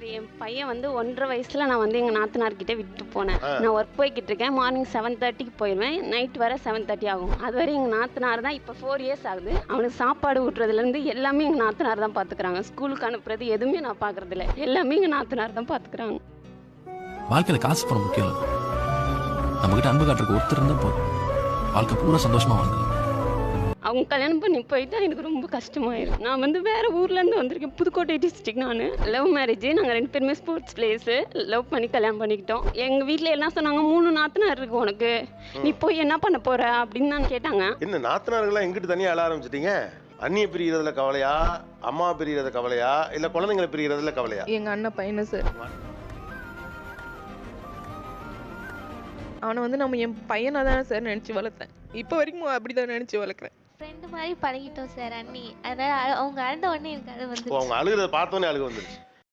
Sir என் பையன் வந்து 1.5 வயசுல நான் வந்து எங்கள் நாத்தனார்கிட்ட விட்டு போனேன். நான் ஒர்க் போய்கிட்டு இருக்கேன். மார்னிங் 7:30க்கு போயிடுவேன். நைட் வர 7:30 ஆகும். அதுவரை எங்கள் நாத்தனார் தான். இப்போ 4 இயர்ஸ் ஆகுது. அவனுக்கு சாப்பாடு ஊட்டுறதுலேருந்து எல்லாமே எங்கள் நாத்தனார் தான் பார்த்துக்கிறாங்க. ஸ்கூலுக்கு அனுப்புறது எதுவுமே நான் பார்க்குறதில்ல. எல்லாமே எங்கள் நாத்தனார் தான் பார்த்துக்கிறாங்க. வாழ்க்கையில் காசு பணம் முக்கியம் இல்லை. நம்மகிட்ட அன்பு காட்டுறதுக்கு ஒருத்தர் இருந்தால் போதும். வாழ்க்கை பூரா சந்தோஷமா வாழ்ந்து. அவங்க கல்யாணம் பண்ணி போயிட்டா எனக்கு ரொம்ப கஷ்டமாயிடும். நான் வந்து வேற ஊர்லேருந்து வந்திருக்கேன். புதுக்கோட்டை டிஸ்ட்ரிக்ட். நான் லவ் மேரேஜ். நாங்கள் 2 பேருமே ஸ்போர்ட்ஸ் பிளேயர்ஸு. லவ் பண்ணி கல்யாணம் பண்ணிக்கிட்டோம். எங்கள் வீட்டில் என்ன சொன்னாங்க, 3 நாத்தனார் இருக்கு உனக்கு, நீ போய் என்ன பண்ண போற அப்படின்னு தான் கேட்டாங்க. என்ன நாத்தனார்கள்லாம் எங்கிட்டு தனியாக அழ ஆரம்பிச்சிட்டீங்க? அண்ணியை பிரிகிறதுல கவலையா, அம்மா பிரிகிறது கவலையா, இல்லை குழந்தைங்களை பிரிகிறதுல கவலையா? எங்கள் அண்ணன் பையனு சார். அவனை வந்து நம்ம என் பையனாக தானே சார் நினச்சி வளர்த்தேன். இப்போ வரைக்கும் அப்படி தான் நினச்சி வளர்க்குறேன். ஃப்ரெண்டு மாதிரி பழகிட்டோம் சார் அண்ணி. அதனால் அவங்க அழுத உடனே எனக்கு அது வந்து அவங்க அழுகிறத பார்த்தோன்னே அழுக வந்துருச்சு.